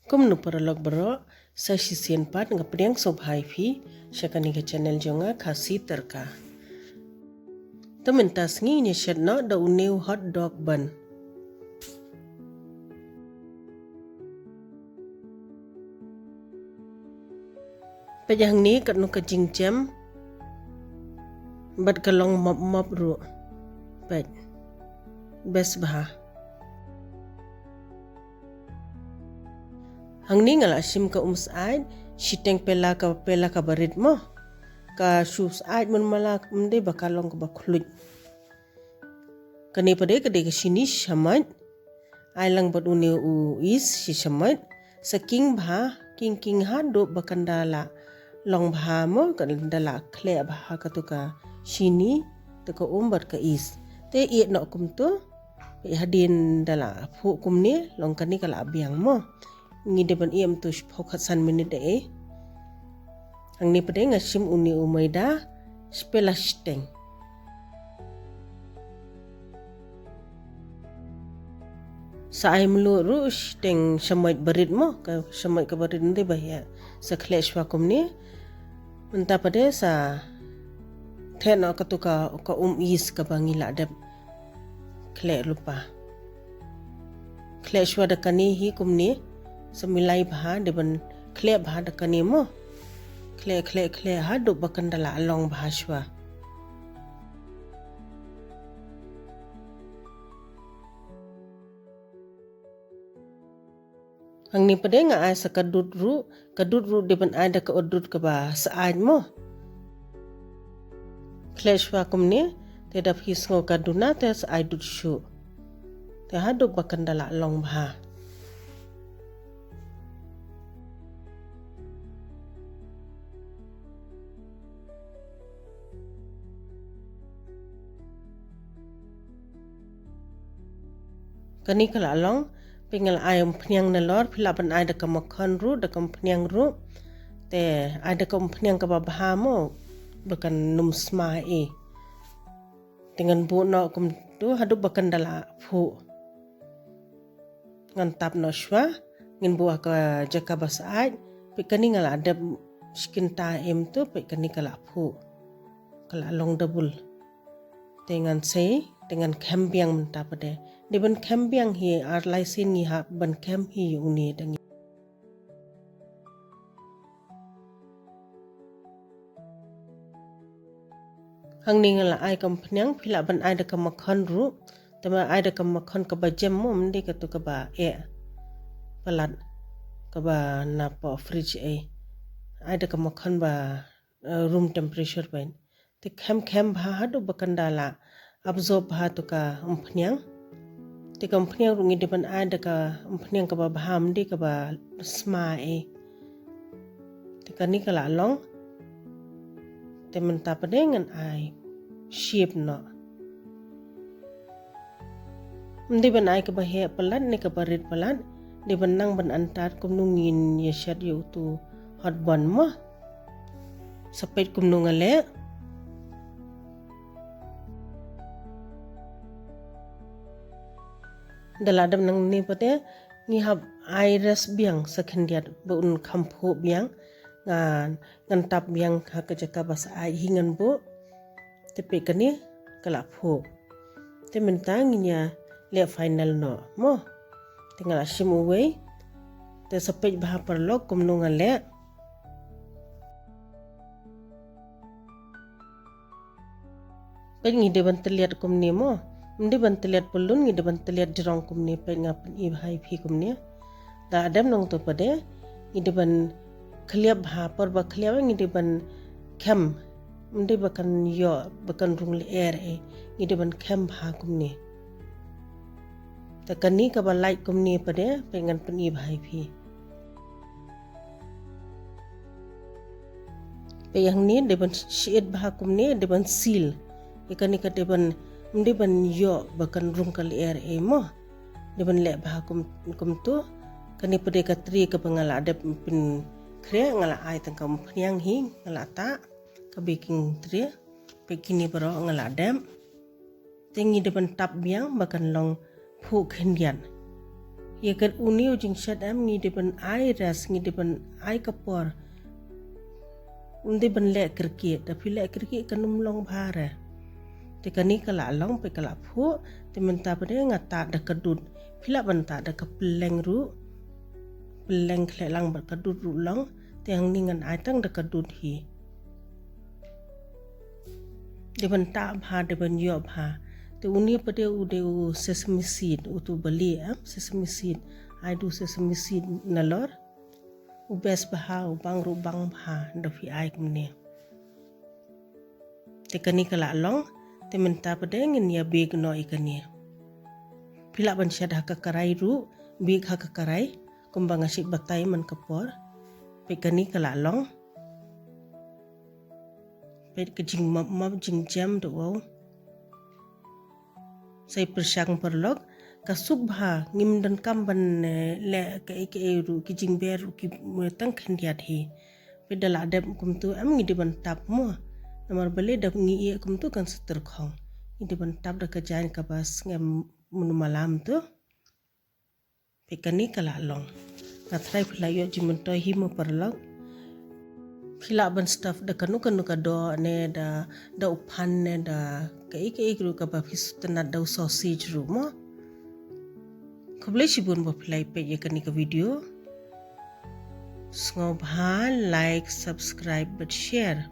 Kum nu paralog bro sa sisian pat nga priang sobhai phi shakani ka channel jonga khasi terka. Tementas ngi nya shatno da uneu hot dog bun. Pajang ni kat nu ka jingjam bat kalong mop ru. Paj. Bes bah. Hang ni ngala sim ka saad shiteng pela ka barit mo ka shu saad mun mala mde bakalong ka bakhluj kani pade ka sini shamat ai lang bat une u is si shamat saking bha king ha do bakandala long bha mo ka dala khle bha ka tu ka sini to ka bat ka is te i no kum tu hadin dala phu kum ni long kani kala biang mo ngi depan iam tu phokhasan minute ang ni pade ngasim uni umaida spelasteng sa ay mlu steng shamait barit mo ka shamait ka barit ndi bahya sa khleshwa kumni menta pade sa thena ka tu ka is ka bangila deb khle lupa khleshwa da kani hi kumni semilai bha deban khle bha da kani mo khle ha do bakandala along bhashwa ang ni pade nga ay sa kadut ru deban ay da ka odut ka ba sa ay mo khleshwa kumni te da phis ngo kaduna te sa ay dut shu te ha do bakandala along bha kani kala long pengal ayam pniang na lor phila ban ay da kamakhan ru da kam pniang ru te ay da kam pniang ka babha mo bakan num sma dengan bu no kum tu hadu bakan dala phu ngan tap no shwa ngin bu ka jaka bas ay pe kani ngala ada skin ta em tu pe kani kala phu kala long double dengan dengan kambiang menta pade deban kambiang hi ar laisin ni ha ban kam hi uni dangi hang ningala ai kampanyang phila ban ai da kamakhan ru tama ai da kamakhan ka bajam mo mende ka tu ka ba palat ka ba na pa fridge ai da kamakhan ba room temperature bain te kham bha ha do bakandala absorb bha tu ka umpnyang te kampanyang rungi depan ada ka umpnyang ka ba baham de ka ba sma te kani kala long te menta padengan ai shape no mde ban ai ka ba he palat ne ka barit palat de ban nang ban antar kum nungin ye shat yu tu hot bun mo sapet kum nungale daladam nang ni pate ni hab iris biang sakhendiat bun khampu biang ngan tap biang ha ka jaka bas ai hingan bu tepe kani kala phu te mentang nya le final no mo tinggal asim uwe te sapej bah perlok kum nungale pengi deban terlihat kum ni mo mde ban terlihat pelun ngi deban terlihat jerong kum ni pe ngapan i bhai phi kum ni da adam nong to pade ngi deban khliap bha par ba khliap ngi deban kham mde bakan yo bakan rung le ngi deban kham bha kum ni ta kani ka ba like kum ni pade pe ngan pan i bhai phi pe yang ni deban shade bha kum ni deban seal ikani ka deban mde ban yo bakan rung kal mo deban le bah kum tu kani pade ka tri ka pangala ada pin kre ngala ai tang kam phniang hi ngala ta ka baking tri pe kini baro ngala dam tengi deban tap biang bakan long phu khendian Ya kan uni ujung syat ngi depan ai ras ngi depan ai kapor. Undi ban lek kerki tapi lek kerki kanum long bhara. Te kani kala long pe kala phu te menta pada ngata da kadut. Pila ban ta da kapeleng ru. Peleng kle lang ber kadut ru long te ang ningan ai tang da kadut hi. Depan ta bha depan yo bha. Te uni pada ude u sesame seed utu beli sesame seed. I do sesame seed nalor. Ubes baha ubang rubang baha dafi ai kumne. Te kani kala long te menta pada ngin ya big no ikani. Pila ban syada kakarai ru big ha kakarai kumbang asyik batai man kapor. Pe kani kala long. Pe kejing map jing jam do wow. Saya persyang perlog kasuk bha ngim dan kamban le ke ru ki jing ber ki tang khandiat hi pedala adab kum tu am ngi diban tap mo namar bale dab ngi kum tu kan seter khong ngi diban tap da ka jan ka bas ngam mun malam tu pekani kala long katrai phulayo jimun to hi mo perlog khila ban stuff da kanu ka do ne da uphan ne da ke ru ka ba fis tanat da sausage ru mo Kublai sibun bapilai pe ye kani ka video. Sngau bha like, subscribe but share.